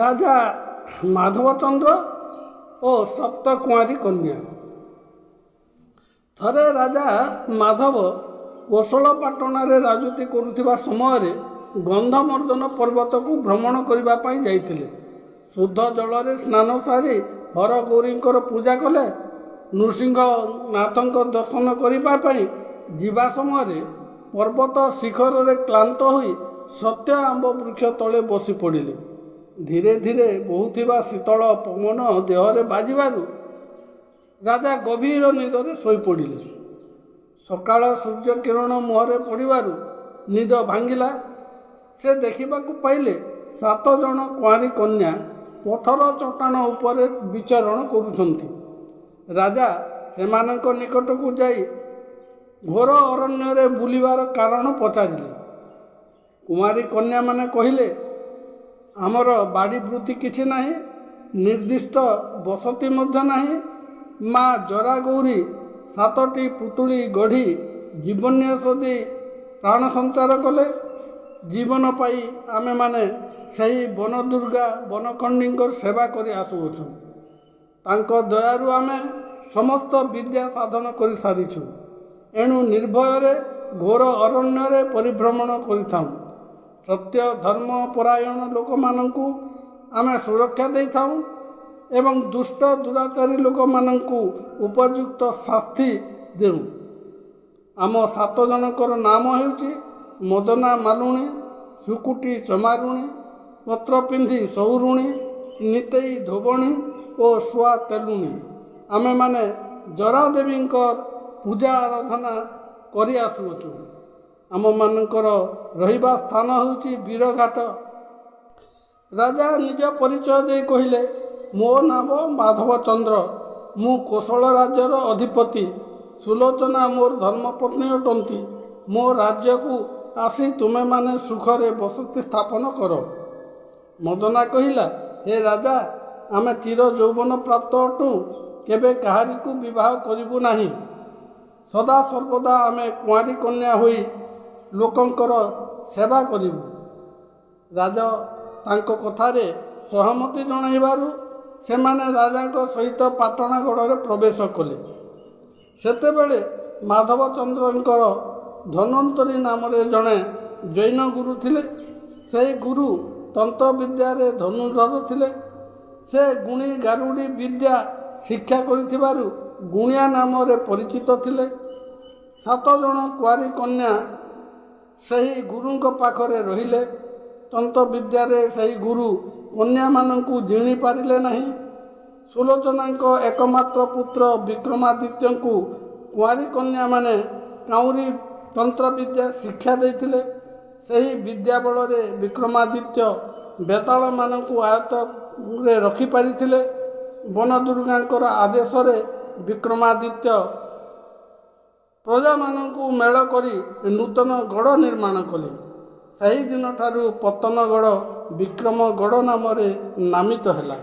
ରାଜା ମାଧବଚନ୍ଦ୍ର ଓ ସପ୍ତକୁମାରୀ କନ୍ୟା। ଥରେ ରାଜା ମାଧବ କୋଶଳପାଟଣାରେ ରାଜୁତି କରୁଥିବା ସମୟରେ ଗନ୍ଧମର୍ଦ୍ଦନ ପର୍ବତକୁ ଭ୍ରମଣ କରିବା ପାଇଁ ଯାଇଥିଲେ। ଶୁଦ୍ଧ ଜଳରେ ସ୍ନାନ ସାରି ହରଗୌରୀଙ୍କର ପୂଜା କଲେ। ନୃସିଂହନାଥଙ୍କ ଦର୍ଶନ କରିବା ପାଇଁ ଯିବା ସମୟରେ ପର୍ବତ ଶିଖରରେ କ୍ଳାନ୍ତ ହୋଇ ସତ୍ୟ ଆମ୍ବ ବୃକ୍ଷ ତଳେ ବସି ପଡ଼ିଲେ। ଧୀରେ ଧୀରେ ବହୁଥିବା ଶୀତଳ ପବନ ଦେହରେ ବାଜିବାରୁ ରାଜା ଗଭୀର ନିଦରେ ଶୋଇପଡ଼ିଲେ। ସକାଳ ସୂର୍ଯ୍ୟକିରଣ ମୁହଁରେ ପଡ଼ିବାରୁ ନିଦ ଭାଙ୍ଗିଲା। ସେ ଦେଖିବାକୁ ପାଇଲେ 7 ଜଣ କୁଆଁରୀ କନ୍ୟା ପଥର ଚଟାଣ ଉପରେ ବିଚରଣ କରୁଛନ୍ତି। ରାଜା ସେମାନଙ୍କ ନିକଟକୁ ଯାଇ ଘୋର ଅରଣ୍ୟରେ ବୁଲିବାର କାରଣ ପଚାରିଲେ। କୁମାରୀ କନ୍ୟାମାନେ କହିଲେ, ଆମର ବାଡ଼ି ବୃତ୍ତି କିଛି ନାହିଁ, ନିର୍ଦ୍ଦିଷ୍ଟ ବସତି ମଧ୍ୟ ନାହିଁ। ମା ଜରାଗୌରୀ 7ଟି ପୁତୁଳି ଗଢ଼ି ଜୀବନ୍ୟାସ ଦେଇ ପ୍ରାଣ ସଞ୍ଚାର କଲେ। ଜୀବନ ପାଇ ଆମେମାନେ ସେହି ବନଦୁର୍ଗା ବନଖଣ୍ଡିଙ୍କର ସେବା କରି ଆସୁଅଛୁ। ତାଙ୍କ ଦୟାରୁ ଆମେ ସମସ୍ତ ବିଦ୍ୟା ସାଧନ କରିସାରିଛୁ। ଏଣୁ ନିର୍ଭୟରେ ଘୋର ଅରଣ୍ୟରେ ପରିଭ୍ରମଣ କରିଥାଉ। ସତ୍ୟ ଧର୍ମ ପରାୟଣ ଲୋକମାନଙ୍କୁ ଆମେ ସୁରକ୍ଷା ଦେଇଥାଉ ଏବଂ ଦୁଷ୍ଟ ଦୁରାଚାରୀ ଲୋକମାନଙ୍କୁ ଉପଯୁକ୍ତ ଶାସ୍ତି ଦେଉ। ଆମ 7 ଜଣଙ୍କର ନାମ ହେଉଛି ମଦନା ମାଲୁଣୀ, ଶୁକୁଟି ଚମାରୁଣୀ, ପତ୍ର ପିନ୍ଧି ସଉରୁଣୀ, ନିତେଇ ଧୋବଣୀ ଓ ଶୁଆ ତେଲୁଣୀ। ଆମେମାନେ ଜରାଦେବୀଙ୍କ ପୂଜା ଆରାଧନା କରି ଆସୁଅଛୁ। ଆମମାନଙ୍କର ରହିବା ସ୍ଥାନ ହେଉଛି ବୀରଘାଟ। ରାଜା ନିଜ ପରିଚୟ ଦେଇ କହିଲେ, ମୋ ନାମ ମାଧବଚନ୍ଦ୍ର। ମୁଁ କୋଶଳ ରାଜ୍ୟର ଅଧିପତି। ସୁଲୋଚନା ମୋର ଧର୍ମପତ୍ନୀ ଅଟନ୍ତି। ମୋ ରାଜ୍ୟକୁ ଆସି ତୁମେମାନେ ସୁଖରେ ବସତି ସ୍ଥାପନ କର। ମଦନା କହିଲା, ହେ ରାଜା, ଆମେ ଚିର ଯୌବନ ପ୍ରାପ୍ତ ଅଟୁ, କେବେ କାହାରିକୁ ବିବାହ କରିବୁ ନାହିଁ। ସଦାସର୍ବଦା ଆମେ କୁଆଁରୀ କନ୍ୟା ହୋଇ ଲୋକଙ୍କର ସେବା କରିବୁ। ରାଜା ତାଙ୍କ କଥାରେ ସହମତି ଜଣାଇବାରୁ ସେମାନେ ରାଜାଙ୍କ ସହିତ ପାଟଣାଗଡ଼ରେ ପ୍ରବେଶ କଲେ। ସେତେବେଳେ ମାଧବଚନ୍ଦ୍ରଙ୍କର ଧନ୍ୱନ୍ତରୀ ନାମରେ ଜଣେ ଜୈନ ଗୁରୁ ଥିଲେ। ସେହି ଗୁରୁ ତନ୍ତ୍ରବିଦ୍ୟାରେ ଧନୁର୍ଦ୍ଧର ଥିଲେ। ସେ ଗୁଣି ଗାରୁଡ଼ି ବିଦ୍ୟା ଶିକ୍ଷା କରିଥିବାରୁ ଗୁଣିଆ ନାମରେ ପରିଚିତ ଥିଲେ। 7 ଜଣ କୁଆଁରୀ କନ୍ୟା ସେହି ଗୁରୁଙ୍କ ପାଖରେ ରହିଲେ। ତନ୍ତ୍ରବିଦ୍ୟାରେ ସେହି ଗୁରୁ କନ୍ୟାମାନଙ୍କୁ ଜିଣି ପାରିଲେ ନାହିଁ। ସୁଲୋଚନାଙ୍କ ଏକମାତ୍ର ପୁତ୍ର ବିକ୍ରମାଦିତ୍ୟଙ୍କୁ କୁଆଁରୀ କନ୍ୟାମାନେ କାଉଁରୀ ତନ୍ତ୍ରବିଦ୍ୟା ଶିକ୍ଷା ଦେଇଥିଲେ। ସେହି ବିଦ୍ୟା ବଳରେ ବିକ୍ରମାଦିତ୍ୟ ବେତାଳମାନଙ୍କୁ ଆୟତ୍ତରେ ରଖିପାରିଥିଲେ। ବନଦୁର୍ଗାଙ୍କର ଆଦେଶରେ ବିକ୍ରମାଦିତ୍ୟ ପ୍ରଜାମାନଙ୍କୁ ମେଳ କରି ନୂତନ ଗଡ଼ ନିର୍ମାଣ କଲେ। ସେହିଦିନଠାରୁ ପତ୍ତନଗଡ଼ ବିକ୍ରମଗଡ଼ ନାମରେ ନାମିତ ହେଲା।